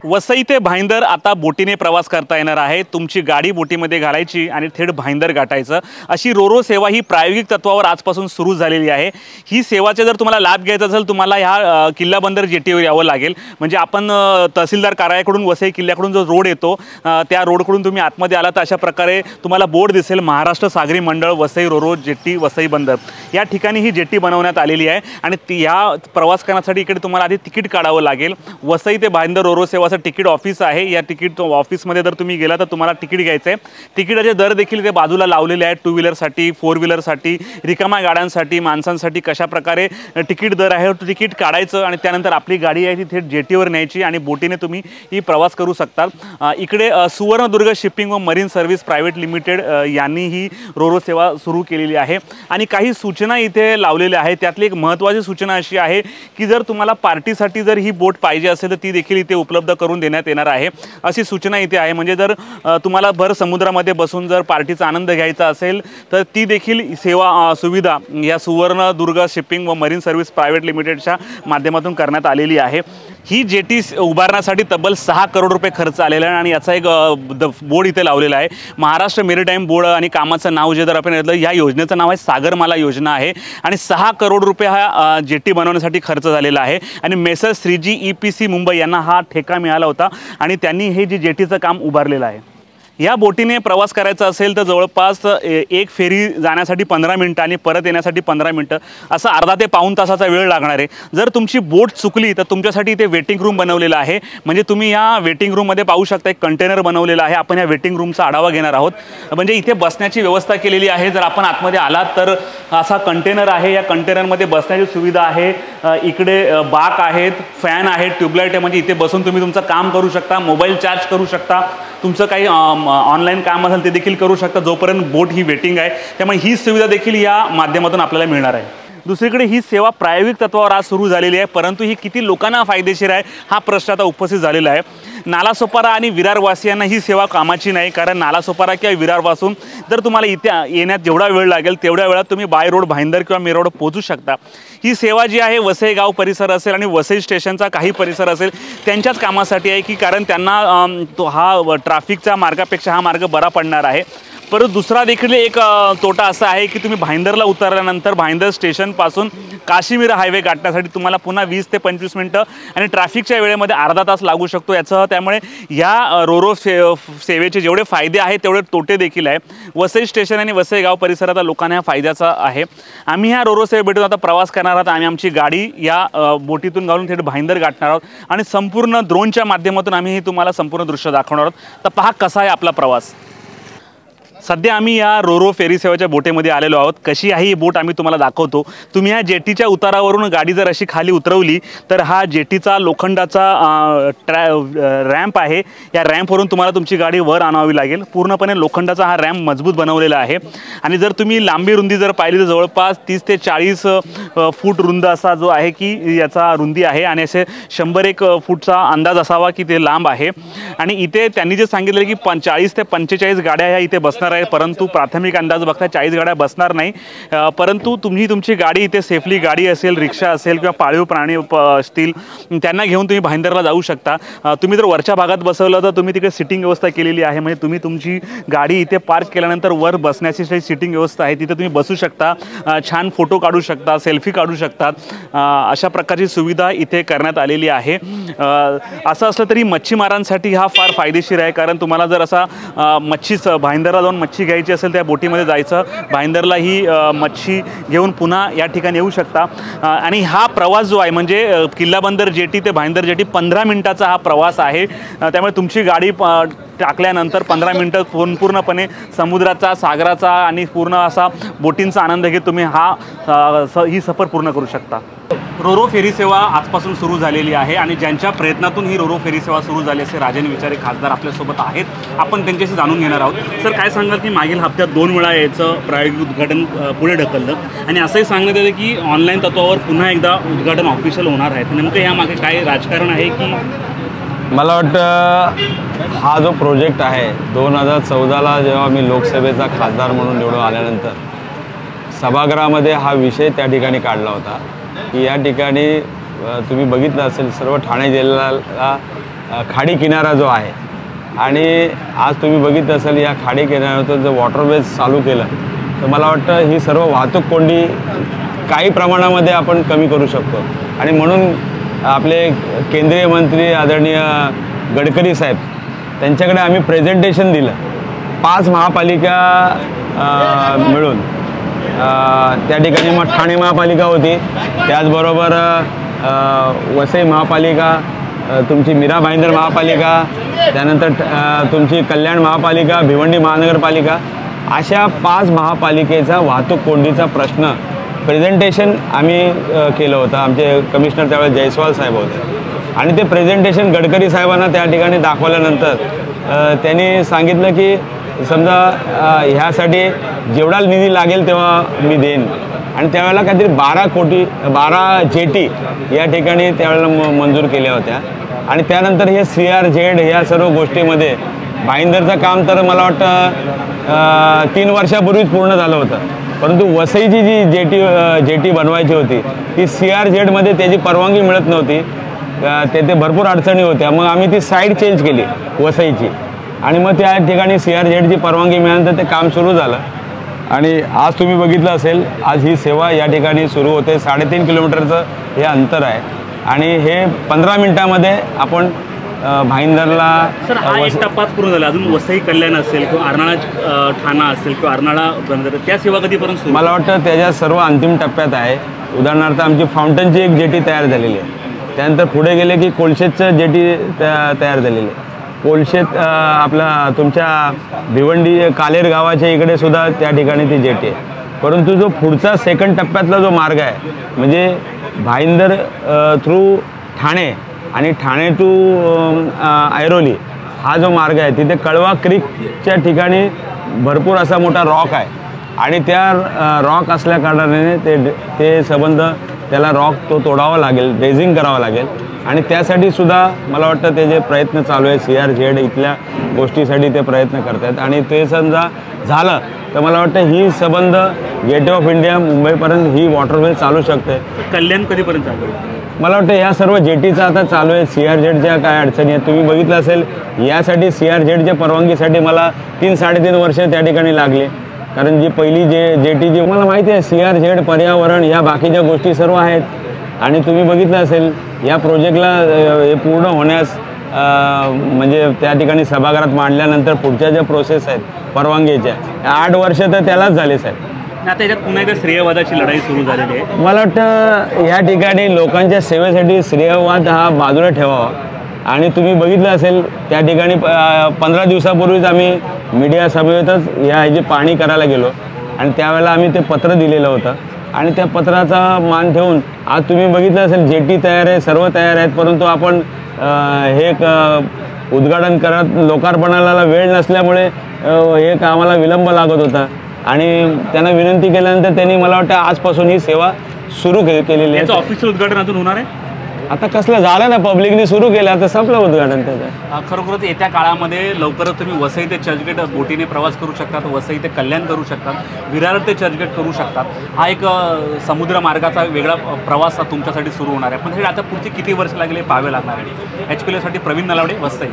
वसई ते भाईंदर आता बोटीने प्रवास करता येणार आहे। तुमची गाडी बोटीमध्ये घालायची आणि थेट भाईंदर गाठायचं अशी रोरो सेवा ही प्रायोगिक तत्वावर आजपासून सुरू झालेली आहे। ही सेवाचा जर तुम्हाला लाभ घ्यायचा असेल तुम्हाला ह्या किल्ला बंदर जेटीवर यावं लागेल। म्हणजे आपण तहसीलदार कार्यालयाकडून वसई किल्ल्याकडून जो रोड येतो त्या रोडकडून तुम्ही आतमध्ये आला तर अशा प्रकारे तुम्हाला बोर्ड दिसेल, महाराष्ट्र सागरी मंडळ वसई रोरो जेटी वसई बंदर। या ठिकाणी ही जेटी बनवण्यात आलेली आहे आणि या प्रवास करण्यासाठी इकडे तुम्हाला आधी तिकीट काढावं लागेल। वसई ते भाईंदर रोरो सेवा तिकीट ऑफिस आहे। या तिकीट ऑफिसमध्ये जर तुम्ही गेला तर तुम्हाला तिकीट घ्यायचं आहे। तिकिटाचे दर देखील ते बाजूला लावलेले आहेत। टू व्हीलरसाठी, फोर व्हीलरसाठी, रिकाम्या गाड्यांसाठी, माणसांसाठी कशा प्रकारे तिकीट दर आहे तो तिकीट काढायचं आणि त्यानंतर आपली गाडी आहे ती थेट जेटीवर न्यायची आणि बोटीने तुम्ही ही प्रवास करू शकता। इकडे सुवर्णदुर्ग शिपिंग व मरीन सर्व्हिस प्रायव्हेट लिमिटेड यांनी ही रोरो सेवा सुरू केलेली आहे आणि काही सूचना इथे लावलेल्या आहेत। त्यातली एक महत्त्वाची सूचना अशी आहे की जर तुम्हाला पार्टीसाठी जर ही बोट पाहिजे असेल तर ती देखील इथे उपलब्ध करून देण्यात येणार आहे अशी सूचना इथे आहे। म्हणजे जर तुम्हाला भर समुद्रामध्ये बसून जर पार्टीचा आनंद घ्यायचा असेल तर ती देखील सेवा सुविधा या सुवर्णदुर्ग शिपिंग व मरीन सर्व्हिस प्रायव्हेट लिमिटेडच्या माध्यमातून करण्यात आलेली आहे। ही जेटी उभारण्यासाठी तब्बल 6 करोड रुपये खर्च आलेला आहे आणि याचा एक बोर्ड इथे लावलेला आहे। महाराष्ट्र मेरीटाईम बोर्ड आणि कामाचं नाव जे जर आपण घेतलं या योजनेचं नाव आहे सागरमाला योजना आहे आणि 6 करोड रुपये हा जेटी बनवण्यासाठी खर्च झालेला आहे आणि मेसर्स 3G EPC मुंबई यांना हा ठेका मिळाला होता आणि त्यांनी हे जे जेटीचं काम उभारलेलं आहे। या बोटीने प्रवास करायचा असेल तर जवळपास एक फेरी जाण्यासाठी 15 मिनिटं आणि परत येण्यासाठी 15 मिनिटं असा अर्धा ते पाऊण तासाचा वेळ लागणार आहे। जर तुमची बोट चुकली तर तुमच्यासाठी इथे वेटिंग रूम बनवलेलं आहे। म्हणजे तुम्ही या वेटिंग रूममध्ये पाहू शकता एक कंटेनर बनवलेला आहे। आपण या वेटिंग रूमचा आढावा घेणार आहोत। म्हणजे इथे बसण्याची व्यवस्था केलेली आहे। जर आपण आतमध्ये आलात तर असा कंटेनर आहे। या कंटेनरमध्ये बसण्याची सुविधा आहे। इकडे बाक आहेत, फॅन आहेत, ट्यूबलाईट आहे। म्हणजे इथे बसून तुम्ही तुमचं काम करू शकता, मोबाईल चार्ज करू शकता, तुमचं काही ऑनलाईन काम असेल ते देखील करू शकता जोपर्यंत बोट ही वेटिंग आहे। त्यामुळे ही सुविधा देखील या माध्यमातून आपल्याला मिळणार आहे। दुसरीकडे ही सेवा प्रायोगिक तत्वावर आज सुरू झालेली आहे, परंतु ही किती लोकांना फायदेशीर आहे हा प्रश्न आता उपस्थित झालेला आहे। नालासोपारा आणि विरारवासियांना ही सेवा कामाची नाही, कारण नालासोपारा किंवा विरारपासून जर तुम्हाला इथे येण्यात जेवढा वेळ लागेल तेवढ्या वेळात तुम्ही बाय रोड भाईंदर किंवा मेरोड पोहोचू शकता। ही सेवा जी आहे वसई गाव परिसर असेल आणि वसई स्टेशनचा काही परिसर असेल त्यांच्याच कामासाठी आहे की कारण त्यांना तो हा ट्रॅफिकच्या मार्गापेक्षा हा मार्ग बरा पडणार आहे। परंतु दुसरा देखील एक तोटा असा आहे की तुम्ही भाईंदरला उतरल्यानंतर भाईंदर स्टेशनपासून काश्मीर हायवे गाठण्यासाठी तुम्हाला पुन्हा 20 ते 25 मिनिटं आणि ट्रॅफिकच्या वेळेमध्ये अर्धा तास लागू शकतो याचं। त्यामुळे या रोरो सेवेचे जेवढे फायदे आहेत तेवढे तोटे देखील आहे। वसई स्टेशन आणि वसई गाव परिसरात लोकांना ह्या फायद्याचा आहे। आम्ही ह्या रोरो सेवेतून आता प्रवास करणार आहोत। आम्ही आमची गाडी या बोटीतून घालून थेट भाईंदर गाठणार आहोत आणि संपूर्ण ड्रोनच्या माध्यमातून आम्ही हे तुम्हाला संपूर्ण दृश्य दाखवणार आहोत। तर पहा कसा आहे आपला प्रवास। सध्या आम्ही या रोरो फेरी सेवेच्या बोटीमध्ये आलेलो आहोत। कशी आहे ही बोट आम्ही तुम्हाला दाखवतो। तुम्ही या जेटीच्या उतारावरून गाडी जर अशी खाली उतरवली तर हा जेटीचा लोखंडाचा रॅम्प आहे। या रॅम्पवरून तुम्हाला तुमची गाडी वर आणावी लागेल। पूर्णपणे लोखंडाचा हा रॅम्प मजबूत बनवलेला आहे आणि जर तुम्ही लांबी रुंदी जर पाहिली तर जवळपास 30 ते 40 फूट रुंद असा जो आहे की याचा रुंदी आहे आणि असे 100-1 फूटचा अंदाज असावा की ते लांब आहे। आणि इथे त्यांनी जे सांगितलं की 40 ते 45 गाड्या ह्या इथे बसणार आहे, परंतु प्राथमिक अंदाज बघता 40 गाड्या बसणार नाही। परंतु तुम्ही तुमची गाडी इथे सेफली गाडी असेल, रिक्षा असेल किंवा पाळीव प्राणी असतील त्यांना घेऊन तुम्ही भाईंदरला जाऊ शकता। तुम्ही जर वरच्या भागात बसवलं तर तुम्ही तिकडे सिटिंग व्यवस्था केलेली आहे। म्हणजे तुम्ही तुमची गाडी इथे पार्क केल्यानंतर वर बसण्याची जी सिटिंग व्यवस्था आहे तिथे तुम्ही बसू शकता, छान फोटो काढू शकता, सेल्फी काढू शकता। अशा प्रकारची सुविधा इथे करण्यात आलेली आहे। असं असलं तरी मच्छीमारांसाठी हा फार फायदेशीर आहे, कारण तुम्हाला जर असा भाईंदरला जाऊन मच्छी घ्यायची असेल त्या बोटीमध्ये जायचं, भाईंदरला ही मच्छी घेऊन पुन्हा या ठिकाणी येऊ शकता। आणि हा प्रवास जो आहे म्हणजे किल्ला बंदर जेटी ते भाईंदर जेटी 15 मिनिटाचा हा प्रवास आहे। त्यामुळे तुमची गाडी टाकल्यानंतर 15 मिनिटं पूर्णपणे समुद्राचा, सागराचा आणि पूर्ण असा बोटींचा आनंद घेत तुम्ही ही सफर पूर्ण करू शकता। रोरो फेरी सेवा आजपासून सुरू झालेली आहे आणि ज्यांच्या प्रयत्नातून ही रोरो फेरी सेवा सुरू झाली असे राजन विचारे खासदार आपल्यासोबत आहेत। आपण त्यांच्याशी जाणून घेणार आहोत। सर, काय सांगाल की मागील हप्त्यात 2 वेळा याचं प्रायोगिक उद्घाटन पुढे ढकललं आणि असंही सांगण्यात येतं की ऑनलाईन तत्वावर पुन्हा एकदा उद्घाटन ऑफिशियल होणार आहे। नेमकं यामागे काय राजकारण आहे की? मला वाटतं हा जो प्रोजेक्ट आहे 2014ला जेव्हा मी लोकसभेचा खासदार म्हणून निवडून आल्यानंतर सभागृहामध्ये हा विषय त्या ठिकाणी काढला होता की या ठिकाणी तुम्ही बघितलं असेल सर्व ठाणे जिल्ह्याला खाडी किनारा जो आहे आणि आज तुम्ही बघितलं असेल या खाडी किनाऱ्यावर जर वॉटरवेज चालू केलं तर मला वाटतं ही सर्व वाहतूक कोंडी काही प्रमाणामध्ये आपण कमी करू शकतो. आणि म्हणून आपले केंद्रीय मंत्री आदरणीय गडकरी साहेब त्यांच्याकडे आम्ही प्रेझेंटेशन दिलं. 5 महापालिका मिळून त्या ठिकाणी मग ठाणे महापालिका होती, त्याचबरोबर वसई महापालिका, तुमची मीरा भाईंदर महापालिका, त्यानंतर तुमची कल्याण महापालिका, भिवंडी महानगरपालिका, अशा 5 महापालिकेचा वाहतूक कोंडीचा प्रश्न प्रेझेंटेशन आम्ही केलं होतं. आमचे कमिशनर त्यावेळेस जयस्वाल साहेब होते आणि ते प्रेझेंटेशन गडकरी साहेबांना त्या ठिकाणी दाखवल्यानंतर त्यांनी सांगितलं की समजा ह्यासाठी जेवढा निधी लागेल तेव्हा मी देईन. आणि त्यावेळेला काहीतरी 12 जेटी या ठिकाणी त्यावेळेला मंजूर केल्या होत्या. आणि त्यानंतर हे CRZ ह्या सर्व गोष्टीमध्ये भाईंदरचं काम तर मला वाटतं 3 वर्षापूर्वीच पूर्ण झालं होतं. परंतु वसईची जी जेटी बनवायची होती ती CRZ त्याची परवानगी मिळत नव्हती, तेथे भरपूर अडचणी होत्या. मग आम्ही ती साईड चेंज केली वसईची आणि मग त्या ठिकाणी CRZची परवानगी मिळाल्यानंतर ते काम सुरू झालं. आणि आज तुम्ही बघितलं असेल, आज ही सेवा या ठिकाणी सुरू होते. 3.5 किलोमीटरचं हे अंतर आहे आणि हे 15 मिनिटामध्ये आपण भाईंदरला. सर हा एक टप्पाच पूर्ण झाला, अजून वसई कल्याण असेल किंवा अर्नाळा ठाणा असेल किंवा अर्नाळा बंदर, त्या सेवा कधीपर्यंत सुरू? मला वाटतं त्याच्या सर्व अंतिम टप्प्यात आहे. उदाहरणार्थ आमची फाउंटनची एक जेटी तयार झालेली आहे. त्यानंतर पुढे गेले की कोळशेतचं जेटी तयार झालेली आहे. कोळशेत आपला तुमच्या भिवंडी कालेर गावाच्या इकडे सुद्धा त्या ठिकाणी ती जेटी आहे. परंतु जो पुढचा सेकंड टप्प्यातला जो मार्ग आहे म्हणजे भाईंदर थ्रू ठाणे आणि ठाणे टू ऐरोली हा जो मार्ग आहे तिथे कळवा क्रीकच्या ठिकाणी भरपूर असा मोठा रॉक आहे आणि त्या रॉक असल्या कारणाने ते संबंध त्याला रॉक तो तोडावा लागेल, ड्रेजिंग करावं लागेल. आणि त्यासाठी सुद्धा मला वाटतं ते जे प्रयत्न चालू आहे CRZ इथल्या गोष्टीसाठी ते प्रयत्न करत आहेत. आणि ते समजा झालं तर मला वाटतं ही संबंध गेटवे ऑफ इंडिया मुंबईपर्यंत ही वॉटरवे चालू शकते. कल्याण कधीपर्यंत चालू? मला वाटतं या सर्व जेटीचा आता चालू आहे. CRZच्या काय अडचणी आहेत तुम्ही बघितलं असेल. यासाठी CRZच्या परवानगीसाठी मला 3-3.5 वर्ष त्या ठिकाणी लागले, कारण जी पहिली जेटी जी मला माहिती आहे CRZ पर्यावरण या बाकीच्या गोष्टी सर्व आहेत. आणि तुम्ही बघितलं असेल या प्रोजेक्टला हे पूर्ण होण्यास म्हणजे त्या ठिकाणी सभागृहात मांडल्यानंतर पुढच्या ज्या प्रोसेस आहेत परवानगीच्या 8 वर्ष तर त्यालाच झाले साहेब. आता याच्यात पुन्हा एकदा श्रेयवादाची लढाई सुरू झालेली आहे. मला वाटतं या ठिकाणी लोकांच्या सेवेसाठी श्रेयवाद हा बाजूला ठेवावा. आणि तुम्ही बघितलं असेल त्या ठिकाणी 15 दिवसापूर्वीच आम्ही मीडिया समवेतच ह्याची पाहणी करायला गेलो आणि त्यावेळेला आम्ही ते पत्र दिलेलं होतं आणि त्या पत्राचा मान ठेवून आज तुम्ही बघितलं असेल जेटी तयार आहे, सर्व तयार आहेत. परंतु आपण हे उद्घाटन करत लोकार्पणाला वेळ नसल्यामुळे हे कामाला विलंब लागत होता आणि त्यांना विनंती केल्यानंतर त्यांनी मला वाटतं आजपासून ही सेवा सुरू केलेली आहे. ऑफिशियल उद्घाटन अजून होणार आहे? आता कसलं झालं ना, पब्लिकने सुरू केलं, आता संपलं उद्घाटन त्याचं. खरोखरच येत्या काळामध्ये लवकरच तुम्ही वसई ते चर्चगेट बोटीने प्रवास करू शकतात, वसई ते कल्याण करू शकतात, विरार ते चर्चगेट करू शकतात. हा एक समुद्र मार्गाचा वेगळा प्रवास तुमच्यासाठी सुरू होणार आहे. पण हे आता पुढची किती वर्ष लागले पाहावे लागणार आहे. HPLसाठी प्रवीण नलावडे, वसई.